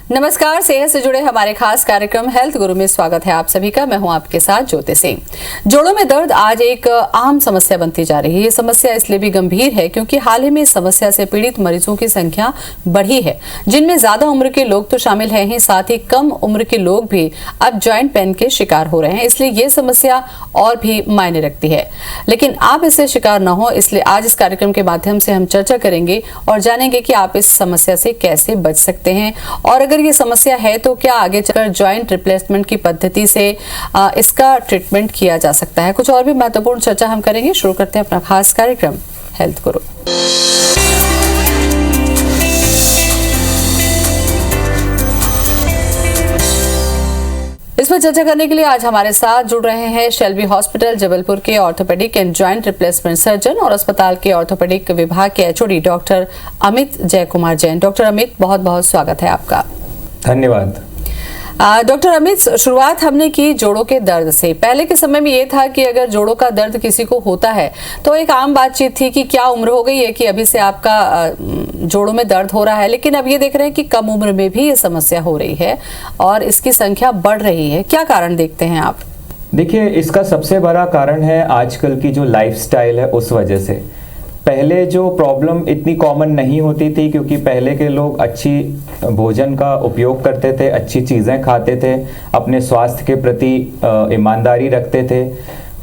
नमस्कार, सेहत से जुड़े हमारे खास कार्यक्रम हेल्थ गुरु में स्वागत है आप सभी का। मैं हूं आपके साथ ज्योति सिंह। जोड़ों में दर्द आज एक आम समस्या बनती जा रही है। ये समस्या इसलिए भी गंभीर है क्योंकि हाल ही में इस समस्या से पीड़ित मरीजों की संख्या बढ़ी है, जिनमें ज्यादा उम्र के लोग तो शामिल हैं ही, साथ ही कम उम्र के लोग भी अब जॉइंट पेन के शिकार हो रहे हैं। इसलिए ये समस्या और भी मायने रखती है, लेकिन आप इससे शिकार न हो, इसलिए आज इस कार्यक्रम के माध्यम से हम चर्चा करेंगे और जानेंगे कि आप इस समस्या से कैसे बच सकते हैं, और अगर ये समस्या है तो क्या आगे चलकर जॉइंट रिप्लेसमेंट की पद्धति से इसका ट्रीटमेंट किया जा सकता है। कुछ और भी महत्वपूर्ण चर्चा हम करेंगे। शुरू करते हैं अपना खास कार्यक्रम हेल्थ गुरु। इस पर चर्चा करने के लिए आज हमारे साथ जुड़ रहे हैं शेल्बी हॉस्पिटल जबलपुर के orthopaedic and joint replacement surgeon और अस्पताल के ऑर्थोपेडिक विभाग के एचओडी डॉक्टर अमित जय कुमार जैन। डॉक्टर अमित, बहुत बहुत स्वागत है आपका। धन्यवाद। डॉक्टर अमित, शुरुआत हमने की जोड़ों के दर्द से। पहले के समय में ये था कि अगर जोड़ों का दर्द किसी को होता है तो एक आम बातचीत थी कि क्या उम्र हो गई है कि अभी से आपका जोड़ों में दर्द हो रहा है, लेकिन अब ये देख रहे हैं कि कम उम्र में भी ये समस्या हो रही है और इसकी संख्या बढ़ रही है। क्या कारण देखते हैं आप? देखिए, इसका सबसे बड़ा कारण है आजकल की जो लाइफस्टाइल है, उस वजह से। पहले जो प्रॉब्लम इतनी कॉमन नहीं होती थी क्योंकि पहले के लोग अच्छी भोजन का उपयोग करते थे, अच्छी चीज़ें खाते थे, अपने स्वास्थ्य के प्रति ईमानदारी रखते थे,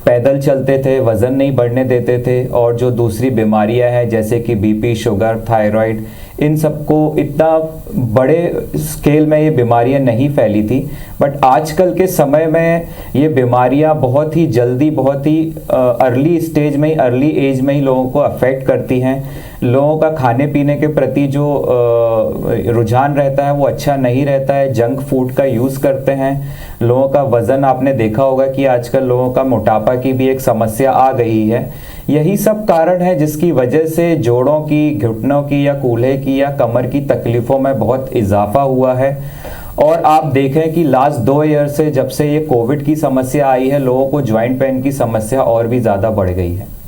पैदल चलते थे, वज़न नहीं बढ़ने देते थे, और जो दूसरी बीमारियां हैं जैसे कि बीपी, शुगर, थायराइड, इन सबको इतना बड़े स्केल में ये बीमारियां नहीं फैली थी। बट आजकल के समय में ये बीमारियां बहुत ही जल्दी, बहुत ही अर्ली स्टेज में ही, अर्ली एज में ही लोगों को अफेक्ट करती हैं। लोगों का खाने पीने के प्रति जो रुझान रहता है वो अच्छा नहीं रहता है, जंक फूड का यूज़ करते हैं। लोगों का वज़न, आपने देखा होगा कि आजकल लोगों का मोटापा की भी एक समस्या आ गई है। यही सब कारण है जिसकी वजह से जोड़ों की, घुटनों की या कूल्हे की या कमर की तकलीफ़ों में बहुत इजाफा हुआ है। और आप देखें कि लास्ट 2 ईयर से, जब से ये कोविड की समस्या आई है, लोगों को ज्वाइंट पेन की समस्या और भी ज़्यादा बढ़ गई है।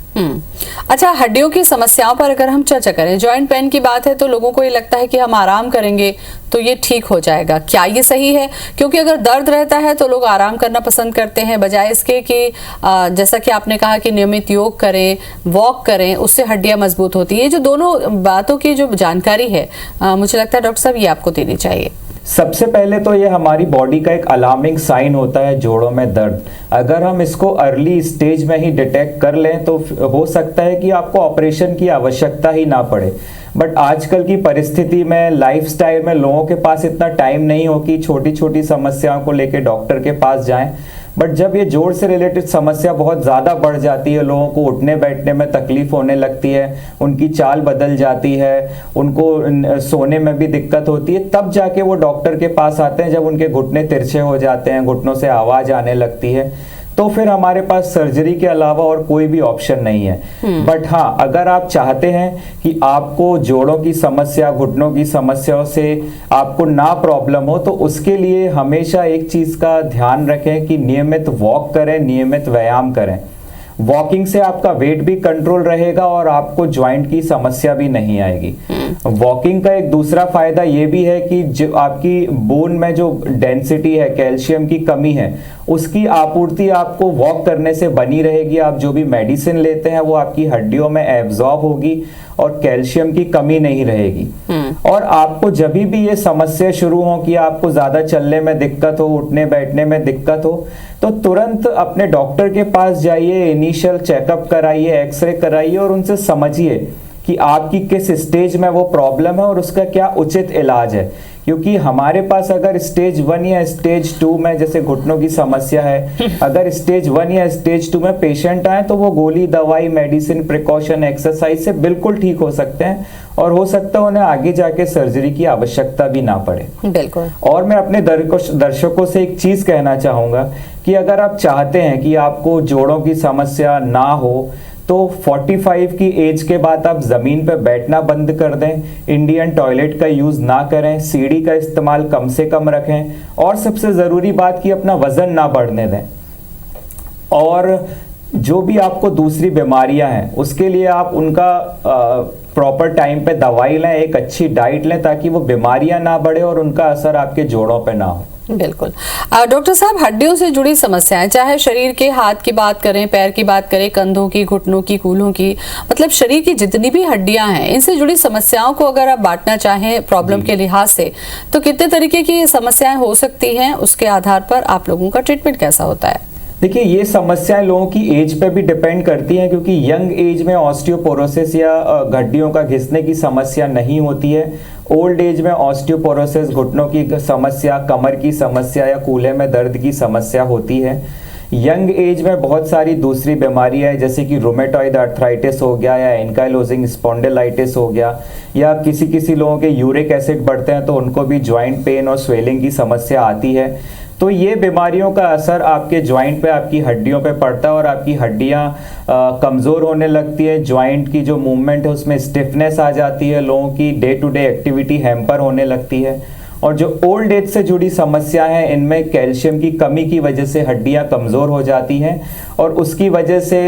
अच्छा, हड्डियों की समस्याओं पर अगर हम चर्चा करें, जॉइंट पेन की बात है तो लोगों को ये लगता है कि हम आराम करेंगे तो ये ठीक हो जाएगा। क्या ये सही है? क्योंकि अगर दर्द रहता है तो लोग आराम करना पसंद करते हैं, बजाय इसके कि जैसा कि आपने कहा कि नियमित योग करें, वॉक करें, उससे हड्डियां मजबूत होती है। ये जो दोनों बातों की जो जानकारी है, मुझे लगता है डॉक्टर साहब ये आपको देनी चाहिए। सबसे पहले तो ये हमारी बॉडी का एक अलार्मिंग साइन होता है जोड़ों में दर्द। अगर हम इसको अर्ली स्टेज में ही डिटेक्ट कर लें तो हो सकता है कि आपको ऑपरेशन की आवश्यकता ही ना पड़े। बट आजकल की परिस्थिति में, लाइफस्टाइल में, लोगों के पास इतना टाइम नहीं हो कि छोटी छोटी समस्याओं को लेकर डॉक्टर के पास जाएं। बट जब ये जोड़ से रिलेटेड समस्या बहुत ज़्यादा बढ़ जाती है, लोगों को उठने बैठने में तकलीफ होने लगती है, उनकी चाल बदल जाती है, उनको सोने में भी दिक्कत होती है, तब जाके वो डॉक्टर के पास आते हैं। जब उनके घुटने तिरछे हो जाते हैं, घुटनों से आवाज़ आने लगती है, तो फिर हमारे पास सर्जरी के अलावा और कोई भी ऑप्शन नहीं है। बट हाँ, अगर आप चाहते हैं कि आपको जोड़ों की समस्या, घुटनों की समस्याओं से आपको ना प्रॉब्लम हो, तो उसके लिए हमेशा एक चीज़ का ध्यान रखें कि नियमित वॉक करें, नियमित व्यायाम करें। वॉकिंग से आपका वेट भी कंट्रोल रहेगा और आपको ज्वाइंट की समस्या भी नहीं आएगी। वॉकिंग का एक दूसरा फायदा ये भी है कि जो आपकी बोन में जो डेंसिटी है, कैल्शियम की कमी है, उसकी आपूर्ति आपको वॉक करने से बनी रहेगी। आप जो भी मेडिसिन लेते हैं वो आपकी हड्डियों में एब्जॉर्ब होगी और कैल्शियम की कमी नहीं रहेगी। और आपको जब भी ये समस्या शुरू हो कि आपको ज्यादा चलने में दिक्कत हो, उठने बैठने में दिक्कत हो, तो तुरंत अपने डॉक्टर के पास जाइए, इनिशियल चेकअप कराइए, एक्सरे कराइए और उनसे समझिए कि आपकी किस स्टेज में वो प्रॉब्लम है और उसका क्या उचित इलाज है। क्योंकि हमारे पास अगर स्टेज 1 या स्टेज 2 में, जैसे घुटनों की समस्या है, अगर स्टेज 1 या स्टेज 2 में पेशेंट आए तो वो गोली, दवाई, मेडिसिन, प्रिकॉशन, एक्सरसाइज से बिल्कुल ठीक हो सकते हैं और हो सकता है उन्हें आगे जाके सर्जरी की आवश्यकता भी ना पड़े। बिल्कुल। और मैं अपने दर्शकों से एक चीज कहना चाहूंगा कि अगर आप चाहते हैं कि आपको जोड़ों की समस्या ना हो, तो 45 की एज के बाद आप ज़मीन पर बैठना बंद कर दें, इंडियन टॉयलेट का यूज़ ना करें, सीढ़ी का इस्तेमाल कम से कम रखें, और सबसे ज़रूरी बात कि अपना वज़न ना बढ़ने दें। और जो भी आपको दूसरी बीमारियां हैं उसके लिए आप उनका प्रॉपर टाइम पे दवाई लें, एक अच्छी डाइट लें, ताकि वो बीमारियां ना बढ़े और उनका असर आपके जोड़ों पे ना हो। बिल्कुल। डॉक्टर साहब, हड्डियों से जुड़ी समस्याएं, चाहे शरीर के हाथ की बात करें, पैर की बात करें, कंधों की, घुटनों की, कूल्हों की, मतलब शरीर की जितनी भी हड्डियां हैं, इनसे जुड़ी समस्याओं को अगर आप बांटना चाहें प्रॉब्लम के लिहाज से, तो कितने तरीके की समस्याएं हो सकती हैं? उसके आधार पर आप लोगों का ट्रीटमेंट कैसा होता है? देखिए, ये समस्याएं लोगों की एज पे भी डिपेंड करती हैं, क्योंकि यंग एज में ऑस्टियोपोरोसिस या हड्डियों का घिसने की समस्या नहीं होती है। ओल्ड एज में ऑस्टियोपोरोसिस, घुटनों की समस्या, कमर की समस्या या कूल्हे में दर्द की समस्या होती है। यंग एज में बहुत सारी दूसरी बीमारियां हैं, जैसे कि रूमेटॉइड आर्थराइटिस हो गया या एंकाइलोजिंग स्पॉन्डिलाइटिस हो गया, या किसी लोगों के यूरिक एसिड बढ़ते हैं तो उनको भी जॉइंट पेन और स्वेलिंग की समस्या आती है। तो ये बीमारियों का असर आपके जॉइंट पे, आपकी हड्डियों पे पड़ता है और आपकी हड्डियां कमज़ोर होने लगती है। जॉइंट की जो मूवमेंट है उसमें स्टिफनेस आ जाती है, लोगों की day to day activity hamper होने लगती है। और जो ओल्ड एज से जुड़ी समस्या है, इनमें कैल्शियम की कमी की वजह से हड्डियां कमज़ोर हो जाती हैं और उसकी वजह से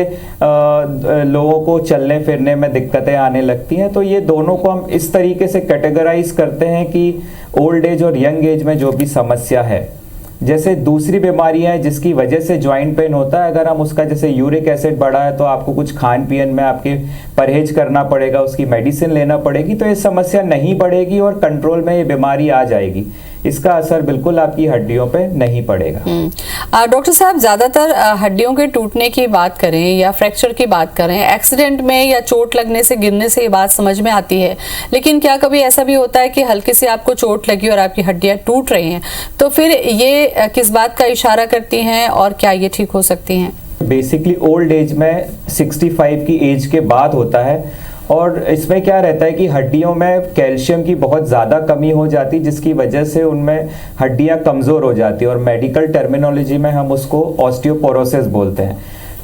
लोगों को चलने फिरने में दिक्कतें आने लगती हैं। तो ये दोनों को हम इस तरीके से कैटेगराइज करते हैं कि ओल्ड एज और यंग एज में जो भी समस्या है। जैसे दूसरी बीमारियां हैं जिसकी वजह से जॉइंट पेन होता है, अगर हम उसका, जैसे यूरिक एसिड बढ़ा है तो आपको कुछ खान पीन में आपके परहेज करना पड़ेगा, उसकी मेडिसिन लेना पड़ेगी, तो ये समस्या नहीं बढ़ेगी और कंट्रोल में ये बीमारी आ जाएगी। इसका असर बिल्कुल आपकी हड्डियों पे नहीं पड़ेगा। डॉक्टर साहब, ज्यादातर हड्डियों के टूटने की बात करें या फ्रैक्चर की बात करें, एक्सीडेंट में या चोट लगने से, गिरने से ये बात समझ में आती है, लेकिन क्या कभी ऐसा भी होता है कि हल्के से आपको चोट लगी और आपकी हड्डियां टूट रही हैं, तो फिर ये किस बात का इशारा करती हैं और क्या ये ठीक हो सकती हैं? बेसिकली ओल्ड एज में 65 की एज के बाद होता है और इसमें क्या रहता है कि हड्डियों में कैल्शियम की बहुत ज़्यादा कमी हो जाती है, जिसकी वजह से उनमें हड्डियां कमज़ोर हो जाती है और मेडिकल टर्मिनोलॉजी में हम उसको ऑस्टियोपोरोसिस बोलते हैं।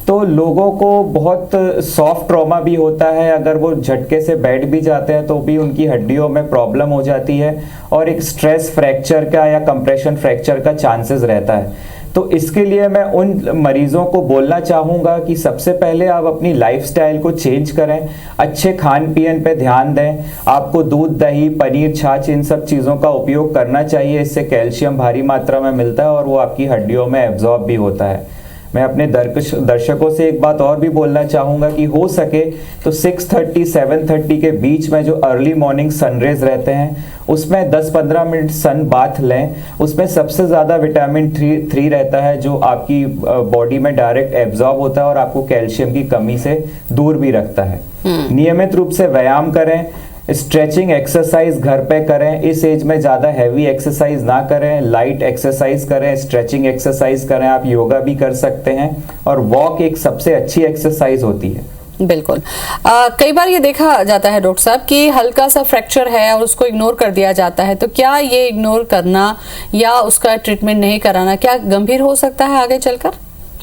तो लोगों को बहुत सॉफ्ट ट्रॉमा भी होता है, अगर वो झटके से बैठ भी जाते हैं तो भी उनकी हड्डियों में प्रॉब्लम हो जाती है और एक स्ट्रेस फ्रैक्चर का या कंप्रेशन फ्रैक्चर का चांसेस रहता है। तो इसके लिए मैं उन मरीजों को बोलना चाहूँगा कि सबसे पहले आप अपनी लाइफस्टाइल को चेंज करें, अच्छे खान पीन पे ध्यान दें। आपको दूध, दही, पनीर, छाछ, इन सब चीज़ों का उपयोग करना चाहिए। इससे कैल्शियम भारी मात्रा में मिलता है और वो आपकी हड्डियों में एब्जॉर्ब भी होता है। मैं अपने दर्शकों से एक बात और भी बोलना चाहूँगा कि हो सके तो 6:30 7:30 के बीच में जो अर्ली मॉर्निंग सनरेज रहते हैं उसमें 10-15 मिनट सन बाथ लें। उसमें सबसे ज़्यादा विटामिन 3 रहता है जो आपकी बॉडी में डायरेक्ट एब्जॉर्ब होता है और आपको कैल्शियम की कमी से दूर भी रखता है। नियमित रूप से व्यायाम करें, स्ट्रेचिंग एक्सरसाइज घर पे करें। इस एज में ज़्यादा हैवी एक्सरसाइज ना करें, लाइट एक्सरसाइज करें, स्ट्रेचिंग एक्सरसाइज करें। आप योगा भी कर सकते हैं और वॉक एक सबसे अच्छी एक्सरसाइज होती है। बिल्कुल। कई बार ये देखा जाता है डॉक्टर साहब कि हल्का सा फ्रैक्चर है और उसको इग्नोर कर दिया जाता है, तो क्या ये इग्नोर करना या उसका ट्रीटमेंट नहीं कराना क्या गंभीर हो सकता है आगे चलकर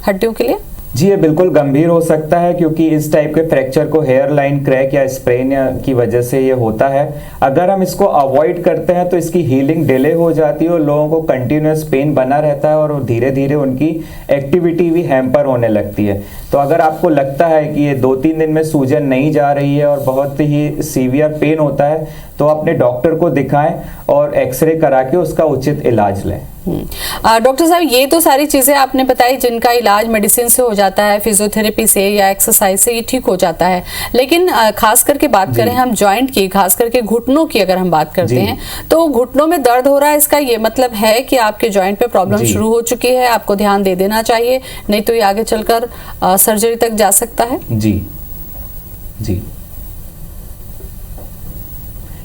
हड्डियों के लिए? जी, ये बिल्कुल गंभीर हो सकता है, क्योंकि इस टाइप के फ्रैक्चर को हेयर लाइन क्रैक या स्प्रेन की वजह से ये होता है। अगर हम इसको अवॉइड करते हैं तो इसकी हीलिंग डिले हो जाती है और लोगों को कंटिन्यूस पेन बना रहता है और धीरे धीरे उनकी एक्टिविटी भी हैम्पर होने लगती है। तो अगर आपको लगता है कि ये 2-3 दिन में सूजन नहीं जा रही है और बहुत ही सीवियर पेन होता है, तो अपने डॉक्टर को दिखाएं और एक्सरे करा के उसका उचित इलाज लें। डॉक्टर साहब, ये तो सारी चीजें आपने बताई जिनका इलाज मेडिसिन से हो जाता है, फिजियोथेरेपी से या एक्सरसाइज से ये ठीक हो जाता है, लेकिन खास करके बात करें हम जॉइंट की, खास करके घुटनों की अगर हम बात करते हैं, तो घुटनों में दर्द हो रहा है, इसका ये मतलब है कि आपके जॉइंट पे प्रॉब्लम शुरू हो चुकी है, आपको ध्यान दे देना चाहिए, नहीं तो ये आगे चलकर सर्जरी तक जा सकता है। जी जी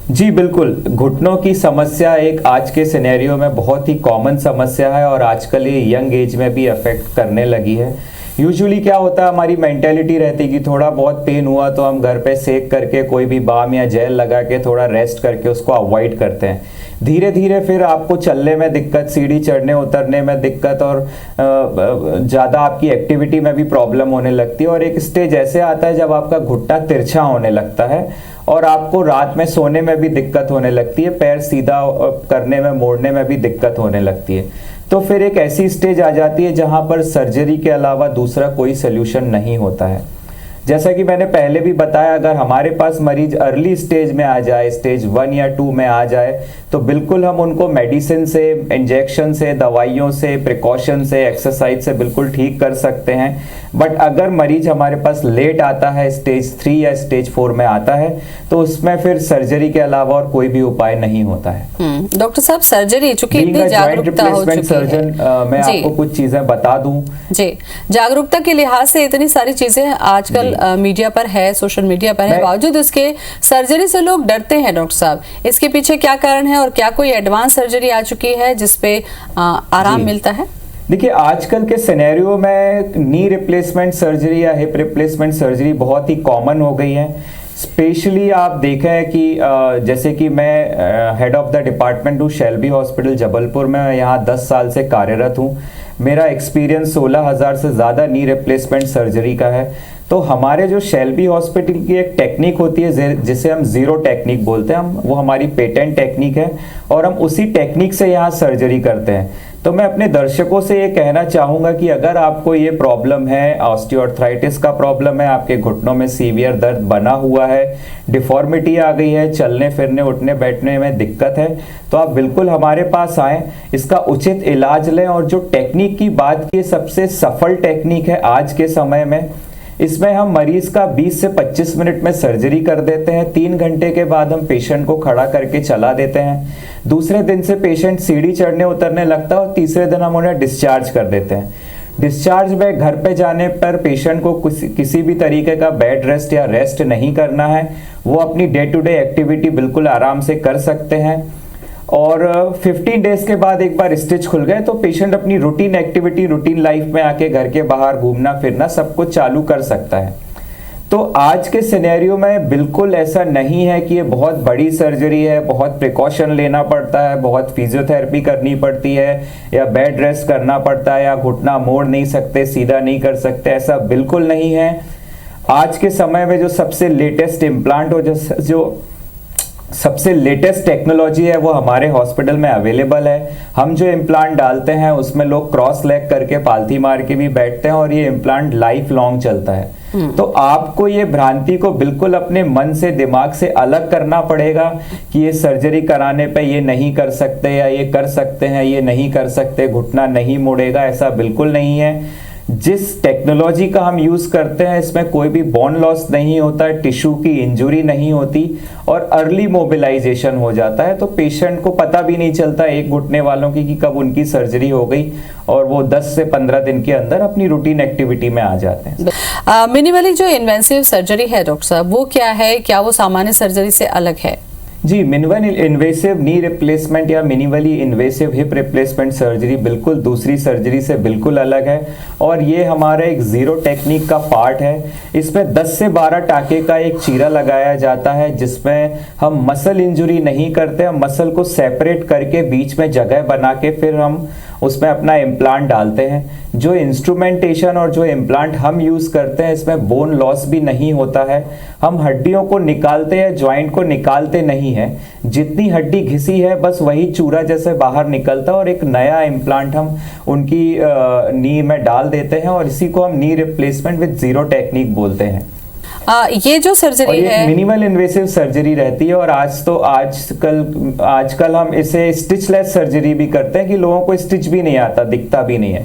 जी बिल्कुल। घुटनों की समस्या एक आज के सिनेरियो में बहुत ही कॉमन समस्या है और आजकल ये यंग एज में भी अफेक्ट करने लगी है। यूजुअली क्या होता है, हमारी मेंटेलिटी रहती है कि थोड़ा बहुत पेन हुआ तो हम घर पे सेक करके कोई भी बाम या जेल लगा के थोड़ा रेस्ट करके उसको अवॉइड करते हैं। धीरे धीरे फिर आपको चलने में दिक्कत, सीढ़ी चढ़ने उतरने में दिक्कत और ज़्यादा आपकी एक्टिविटी में भी प्रॉब्लम होने लगती है और एक स्टेज ऐसे आता है जब आपका घुटना तिरछा होने लगता है और आपको रात में सोने में भी दिक्कत होने लगती है, पैर सीधा करने में, मोड़ने में भी दिक्कत होने लगती है। तो फिर एक ऐसी स्टेज आ जाती है जहां पर सर्जरी के अलावा दूसरा कोई सोल्यूशन नहीं होता है। जैसा कि मैंने पहले भी बताया, अगर हमारे पास मरीज अर्ली स्टेज में आ जाए, स्टेज 1 या 2 में आ जाए, तो बिल्कुल हम उनको मेडिसिन से, इंजेक्शन से, दवाइयों से, प्रिकॉशन से, एक्सरसाइज से बिल्कुल ठीक कर सकते हैं। बट अगर मरीज हमारे पास लेट आता है, स्टेज 3 या स्टेज 4 में आता है, तो उसमें फिर सर्जरी के अलावा और कोई भी उपाय नहीं होता है। डॉक्टर साहब, सर्जरी चूंकि इतनी जागरूकता हो चुकी सर्जन, मैं आपको कुछ चीजें बता दूं। जी, जागरूकता के लिहाज से इतनी सारी चीजें आजकल मीडिया पर है, सोशल मीडिया पर है, बावजूद इसके सर्जरी से लोग डरते हैं। डॉक्टर साहब, इसके पीछे क्या कारण है और क्या कोई एडवांस सर्जरी आ चुकी है जिसपे आराम मिलता है? देखिए, आजकल के सिनेरियो में नी रिप्लेसमेंट सर्जरी या हिप रिप्लेसमेंट सर्जरी बहुत ही कॉमन हो गई है। स्पेशली आप देखें कि जैसे कि मैं हेड ऑफ द डिपार्टमेंट हूँ शेल्बी हॉस्पिटल जबलपुर में, यहाँ 10 साल से कार्यरत हूँ। मेरा एक्सपीरियंस 16,000 से ज़्यादा नी रिप्लेसमेंट सर्जरी का है। तो हमारे जो शेल्बी हॉस्पिटल की एक टेक्निक होती है जिसे हम जीरो टेक्निक बोलते हैं, वो हमारी पेटेंट टेक्निक है और हम उसी टेक्निक से यहाँ सर्जरी करते हैं। तो मैं अपने दर्शकों से ये कहना चाहूँगा कि अगर आपको ये प्रॉब्लम है, ऑस्टियोआर्थराइटिस का प्रॉब्लम है, आपके घुटनों में सीवियर दर्द बना हुआ है, डिफॉर्मिटी आ गई है, चलने फिरने उठने बैठने में दिक्कत है, तो आप बिल्कुल हमारे पास आएँ, इसका उचित इलाज लें। और जो टेक्निक की बात की, सबसे सफल टेक्निक है आज के समय में। इसमें हम मरीज का 20 से 25 मिनट में सर्जरी कर देते हैं। 3 घंटे के बाद हम पेशेंट को खड़ा करके चला देते हैं। दूसरे दिन से पेशेंट सीढ़ी चढ़ने उतरने लगता है और तीसरे दिन हम उन्हें डिस्चार्ज कर देते हैं। डिस्चार्ज में घर पे जाने पर पेशेंट को किसी भी तरीके का बेड रेस्ट या रेस्ट नहीं करना है। वो अपनी डे टू डे एक्टिविटी बिल्कुल आराम से कर सकते हैं। और 15 डेज के बाद एक बार स्टिच खुल गए तो पेशेंट अपनी रूटीन एक्टिविटी, रूटीन लाइफ में आके घर के बाहर घूमना फिरना सब कुछ चालू कर सकता है। तो आज के सिनेरियो में बिल्कुल ऐसा नहीं है कि ये बहुत बड़ी सर्जरी है, बहुत प्रिकॉशन लेना पड़ता है, बहुत फिजियोथेरेपी करनी पड़ती है या बेड रेस्ट करना पड़ता है या घुटना मोड़ नहीं सकते, सीधा नहीं कर सकते, ऐसा बिल्कुल नहीं है। आज के समय में जो सबसे लेटेस्ट इम्प्लांट हो, जो सबसे लेटेस्ट टेक्नोलॉजी है, वो हमारे हॉस्पिटल में अवेलेबल है। हम जो इम्प्लांट डालते हैं उसमें लोग क्रॉस लेग करके पालथी मार के भी बैठते हैं और ये इम्प्लांट लाइफ लॉन्ग चलता है। तो आपको ये भ्रांति को बिल्कुल अपने मन से, दिमाग से अलग करना पड़ेगा कि ये सर्जरी कराने पे ये नहीं कर सकते या ये कर सकते हैं, ये नहीं कर सकते, घुटना नहीं मुड़ेगा, ऐसा बिल्कुल नहीं है। जिस टेक्नोलॉजी का हम यूज करते हैं इसमें कोई भी बोन लॉस नहीं होता है, टिश्यू की इंजुरी नहीं होती और अर्ली मोबिलाइजेशन हो जाता है। तो पेशेंट को पता भी नहीं चलता, एक घुटने वालों की, कि कब उनकी सर्जरी हो गई और वो 10 से 15 दिन के अंदर अपनी रूटीन एक्टिविटी में आ जाते हैं। मिनिमली जो इन्वेसिव सर्जरी है डॉक्टर साहब, वो क्या है? क्या वो सामान्य सर्जरी से अलग है? जी, मिनिमल इन्वेसिव नी रिप्लेसमेंट या minimally invasive hip replacement surgery बिल्कुल दूसरी सर्जरी से बिल्कुल अलग है और ये हमारा एक जीरो टेक्निक का पार्ट है। इसमें 10 से 12 टाके का एक चीरा लगाया जाता है जिसमें हम मसल इंजरी नहीं करते, हम मसल को सेपरेट करके बीच में जगह बना के फिर हम उसमें अपना इम्प्लांट डालते हैं। जो इंस्ट्रूमेंटेशन और जो इम्प्लांट हम यूज करते हैं इसमें बोन लॉस भी नहीं होता है। हम हड्डियों को निकालते हैं, जॉइंट को निकालते नहीं है। जितनी हड्डी घिसी है बस वही चूरा जैसे बाहर निकलता है और एक नया इम्प्लांट हम उनकी नी में डाल देते हैं और इसी को हम knee replacement with zero technique बोलते हैं। ये जो सर्जरी है मिनिमल इन्वेसिव सर्जरी रहती है और आजकल हम इसे स्टिचलेस सर्जरी भी करते हैं कि लोगों को स्टिच भी नहीं आता, दिखता भी नहीं है।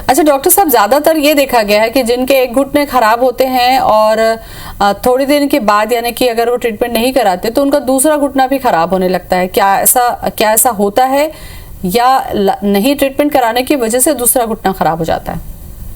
अच्छा डॉक्टर साहब, ज्यादातर ये देखा गया है कि जिनके एक घुटने खराब होते हैं और थोड़ी दिन के बाद, यानी कि अगर वो ट्रीटमेंट नहीं कराते तो उनका दूसरा घुटना भी खराब होने लगता है। क्या ऐसा होता है या नहीं ट्रीटमेंट कराने की वजह से दूसरा घुटना खराब हो जाता है?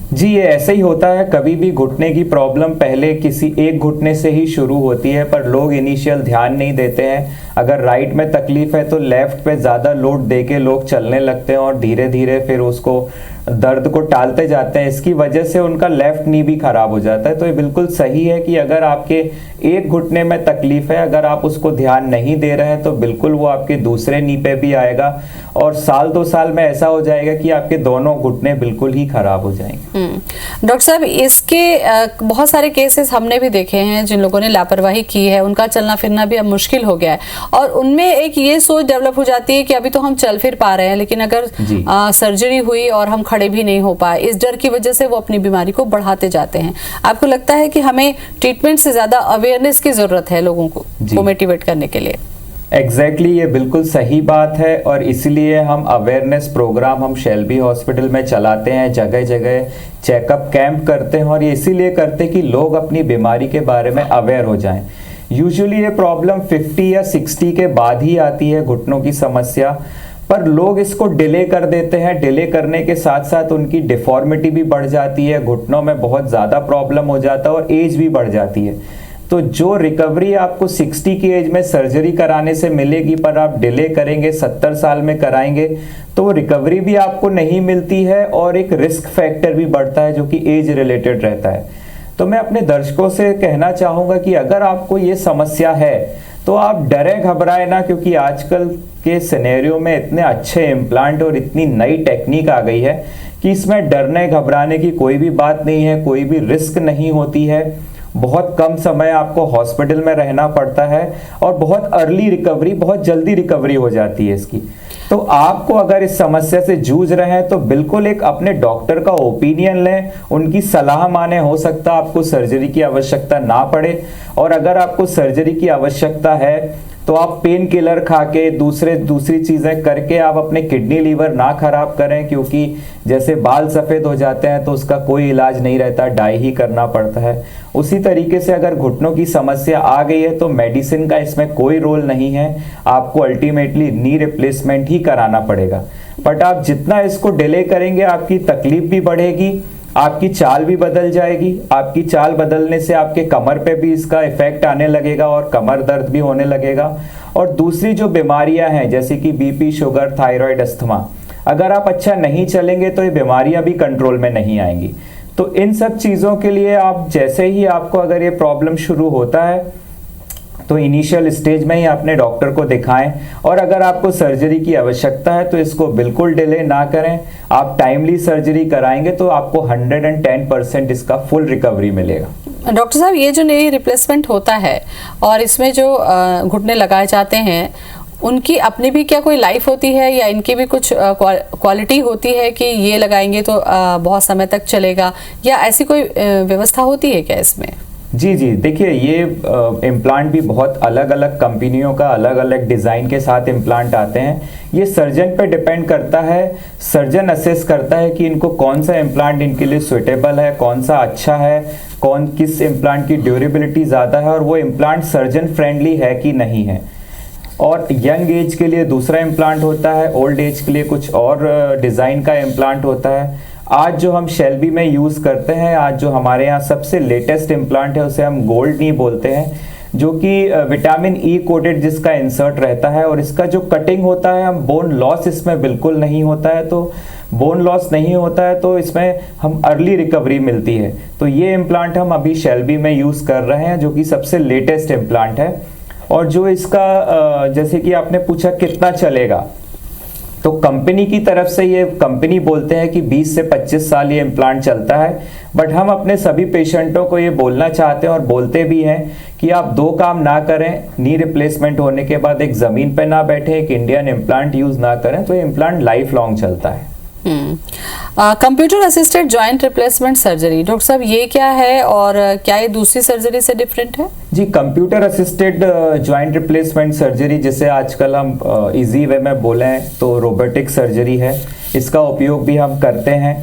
जी, ये ऐसे ही होता है। कभी भी घुटने की प्रॉब्लम पहले किसी एक घुटने से ही शुरू होती है पर लोग इनिशियल ध्यान नहीं देते हैं। अगर राइट में तकलीफ है तो लेफ्ट पे ज़्यादा लोड देके लोग चलने लगते हैं और धीरे धीरे फिर उसको दर्द को टालते जाते हैं। इसकी वजह से उनका लेफ्ट नी भी खराब हो जाता है। तो ये बिल्कुल सही है कि अगर आपके एक घुटने में तकलीफ है, अगर आप उसको ध्यान नहीं दे रहे हैं तो बिल्कुल वो आपके दूसरे नी पे भी आएगा और साल 2 साल में ऐसा हो जाएगा कि आपके दोनों घुटने बिल्कुल ही खराब हो जाएंगे। डॉक्टर साहब, इसके बहुत सारे केसेस हमने भी देखे हैं जिन लोगों ने लापरवाही की है, उनका चलना फिरना भी अब मुश्किल हो गया है और उनमें एक ये सोच डेवलप हो जाती है कि अभी तो हम चल फिर पा रहे हैं, लेकिन अगर सर्जरी हुई और हम खड़े भी नहीं हो पाए, इस डर की वजह से वो अपनी बीमारी को बढ़ाते जाते हैं। आपको लगता है कि हमें ट्रीटमेंट से ज्यादा अवेयरनेस की जरूरत है लोगों को मोटिवेट करने के लिए? एग्जैक्टली ये बिल्कुल सही बात है और इसीलिए हम अवेयरनेस प्रोग्राम हम शेल्बी हॉस्पिटल में चलाते हैं, जगह जगह चेकअप कैंप करते हैं और ये इसीलिए करते हैं कि लोग अपनी बीमारी के बारे में अवेयर हो जाएं। यूजुअली ये प्रॉब्लम 50 या 60 के बाद ही आती है, घुटनों की समस्या, पर लोग इसको डिले कर देते हैं। डिले करने के साथ साथ उनकी डिफॉर्मिटी भी बढ़ जाती है, घुटनों में बहुत ज़्यादा प्रॉब्लम हो जाता है और एज भी बढ़ जाती है। तो जो रिकवरी आपको 60 की एज में सर्जरी कराने से मिलेगी, पर आप डिले करेंगे 70 साल में कराएंगे तो वो रिकवरी भी आपको नहीं मिलती है और एक रिस्क फैक्टर भी बढ़ता है जो कि एज रिलेटेड रहता है। तो मैं अपने दर्शकों से कहना चाहूँगा कि अगर आपको ये समस्या है तो आप डरे घबराए ना, क्योंकि आजकल के सिनेरियो में इतने अच्छे इम्प्लांट और इतनी नई टेक्निक आ गई है कि इसमें डरने घबराने की कोई भी बात नहीं है, कोई भी रिस्क नहीं होती है। बहुत कम समय आपको हॉस्पिटल में रहना पड़ता है और बहुत अर्ली रिकवरी, बहुत जल्दी रिकवरी हो जाती है इसकी। तो आपको अगर इस समस्या से जूझ रहे हैं तो बिल्कुल एक अपने डॉक्टर का ओपिनियन लें, उनकी सलाह माने। हो सकता है आपको सर्जरी की आवश्यकता ना पड़े और अगर आपको सर्जरी की आवश्यकता है तो आप पेन किलर खा के दूसरी चीज़ें करके आप अपने किडनी लीवर ना खराब करें, क्योंकि जैसे बाल सफ़ेद हो जाते हैं तो उसका कोई इलाज नहीं रहता, डाई ही करना पड़ता है। उसी तरीके से अगर घुटनों की समस्या आ गई है तो मेडिसिन का इसमें कोई रोल नहीं है, आपको अल्टीमेटली नी रिप्लेसमेंट ही कराना पड़ेगा। बट आप जितना इसको डिले करेंगे आपकी तकलीफ भी बढ़ेगी, आपकी चाल भी बदल जाएगी। आपकी चाल बदलने से आपके कमर पे भी इसका इफेक्ट आने लगेगा और कमर दर्द भी होने लगेगा। और दूसरी जो बीमारियां हैं जैसे कि बीपी, शुगर, थायराइड, अस्थमा, अगर आप अच्छा नहीं चलेंगे तो ये बीमारियां भी कंट्रोल में नहीं आएंगी। तो इन सब चीज़ों के लिए आप जैसे ही आपको अगर ये प्रॉब्लम शुरू होता है तो इनिशियल स्टेज में ही अपने डॉक्टर को दिखाएं और अगर आपको सर्जरी की आवश्यकता है तो इसको बिल्कुल डिले ना करें। आप टाइमली सर्जरी कराएंगे तो आपको 110% इसका फुल रिकवरी मिलेगा। डॉक्टर साहब, ये जो नई रिप्लेसमेंट होता है और इसमें जो घुटने लगाए जाते हैं, उनकी अपनी भी क्या कोई लाइफ होती है या इनकी भी कुछ क्वालिटी होती है कि ये लगाएंगे तो बहुत समय तक चलेगा, या ऐसी कोई व्यवस्था होती है क्या इसमें? जी, देखिए ये इम्प्लांट भी बहुत अलग अलग कंपनियों का अलग अलग डिज़ाइन के साथ इम्प्लांट आते हैं। ये सर्जन पे डिपेंड करता है, सर्जन असेस करता है कि इनको कौन सा इम्प्लांट इनके लिए सुइटेबल है, कौन सा अच्छा है, किस इम्प्लांट की ड्यूरेबिलिटी ज़्यादा है और वो इम्प्लांट सर्जन फ्रेंडली है कि नहीं है। और यंग एज के लिए दूसरा इम्प्लांट होता है, ओल्ड एज के लिए कुछ और डिज़ाइन का इम्प्लांट होता है। आज जो हम शेल्बी में यूज़ करते हैं, आज जो हमारे यहाँ सबसे लेटेस्ट इम्प्लांट है उसे हम गोल्ड नी बोलते हैं, जो कि विटामिन ई कोटेड जिसका इंसर्ट रहता है और इसका जो कटिंग होता है, हम बोन लॉस इसमें बिल्कुल नहीं होता है। तो बोन लॉस नहीं होता है तो इसमें हम अर्ली रिकवरी मिलती है। तो ये इम्प्लांट हम अभी शेल्बी में यूज़ कर रहे हैं जो कि सबसे लेटेस्ट इम्प्लांट है। और जो इसका जैसे कि आपने पूछा कितना चलेगा, तो कंपनी की तरफ से ये कंपनी बोलते हैं कि 20 से 25 साल ये इम्प्लांट चलता है। बट हम अपने सभी पेशेंटों को ये बोलना चाहते हैं और बोलते भी हैं कि आप दो काम ना करें, नी रिप्लेसमेंट होने के बाद एक ज़मीन पे ना बैठे, एक इंडियन इम्प्लांट यूज़ ना करें, तो ये इम्प्लांट लाइफ लॉन्ग चलता है। Computer assisted joint replacement surgery, doctor साहब ये क्या है और क्या ये दूसरी सर्जरी से डिफरेंट है? जी, computer assisted joint replacement surgery, जिसे आजकल हम इजी वे में बोलें तो रोबोटिक सर्जरी है। इसका उपयोग भी हम करते हैं।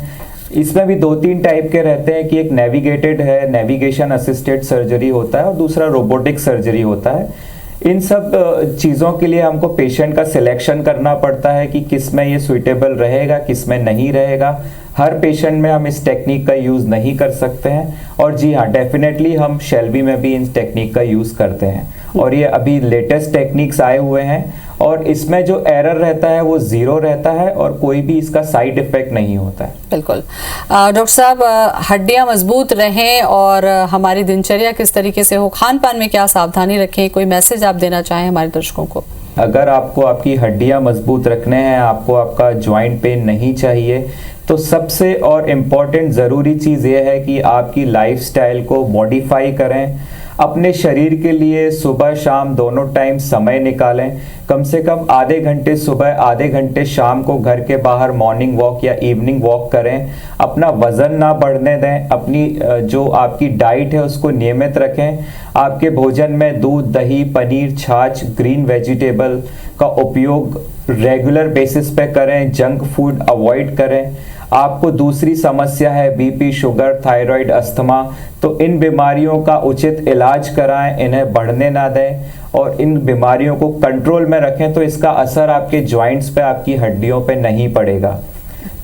इसमें भी 2-3 टाइप के रहते हैं कि एक नेविगेटेड है, नेविगेशन असिस्टेड सर्जरी होता है और दूसरा रोबोटिक सर्जरी होता है। इन सब चीज़ों के लिए हमको पेशेंट का सिलेक्शन करना पड़ता है कि किस में ये सुइटेबल रहेगा, किस में नहीं रहेगा। हर पेशेंट में हम इस टेक्निक का यूज़ नहीं कर सकते हैं। और जी हाँ, डेफिनेटली हम शेल्बी में भी इन टेक्निक का यूज़ करते हैं और ये अभी लेटेस्ट टेक्निक्स आए हुए हैं और इसमें जो एरर रहता है वो 0 रहता है और कोई भी इसका साइड इफेक्ट नहीं होता है। बिल्कुल। डॉक्टर साहब, हड्डियां मजबूत रहें और हमारी दिनचर्या किस तरीके से हो, खान पान में क्या सावधानी रखें, कोई मैसेज आप देना चाहें हमारे दर्शकों को? अगर आपको आपकी हड्डियां मजबूत रखने हैं, आपको आपका जॉइंट पेन नहीं चाहिए, तो सबसे और इम्पॉर्टेंट ज़रूरी चीज़ ये है कि आपकी लाइफस्टाइल को मॉडिफाई करें। अपने शरीर के लिए सुबह शाम दोनों टाइम समय निकालें। कम से कम आधे घंटे सुबह, आधे घंटे शाम को घर के बाहर मॉर्निंग वॉक या इवनिंग वॉक करें। अपना वज़न ना बढ़ने दें। अपनी जो आपकी डाइट है उसको नियमित रखें। आपके भोजन में दूध, दही, पनीर, छाछ, ग्रीन वेजिटेबल का उपयोग रेगुलर बेसिस पे करें। जंक फूड अवॉइड करें। आपको दूसरी समस्या है बीपी, शुगर, थायराइड, अस्थमा, तो इन बीमारियों का उचित इलाज कराएं, इन्हें बढ़ने ना दें और इन बीमारियों को कंट्रोल में रखें, तो इसका असर आपके जॉइंट्स पे, आपकी हड्डियों पे नहीं पड़ेगा।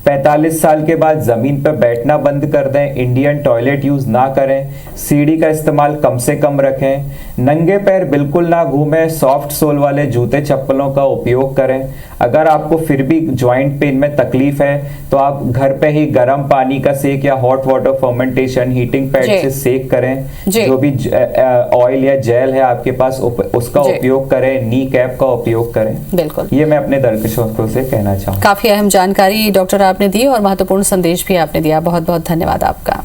45 साल के बाद ज़मीन पर बैठना बंद कर दें। इंडियन टॉयलेट यूज़ ना करें। सीढ़ी का इस्तेमाल कम से कम रखें। नंगे पैर बिल्कुल ना घूमें। सॉफ्ट सोल वाले जूते चप्पलों का उपयोग करें। अगर आपको फिर भी जॉइंट पेन में तकलीफ है तो आप घर पे ही गर्म पानी का सेक या hot water fermentation heating pad से सेक करें। जो भी ऑयल या जेल है आपके पास उसका उपयोग करें। नी कैप का उपयोग करें। बिल्कुल, ये मैं अपने दर्शकों से कहना चाहूँगा। काफी अहम जानकारी डॉक्टर आपने दी और महत्वपूर्ण संदेश भी आपने दिया। बहुत बहुत धन्यवाद आपका।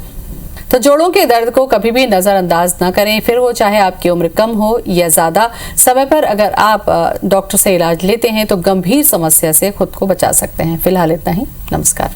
तो जोड़ों के दर्द को कभी भी नजरअंदाज ना करें, फिर वो चाहे आपकी उम्र कम हो या ज्यादा। समय पर अगर आप डॉक्टर से इलाज लेते हैं तो गंभीर समस्या से खुद को बचा सकते हैं। फिलहाल इतना ही। नमस्कार।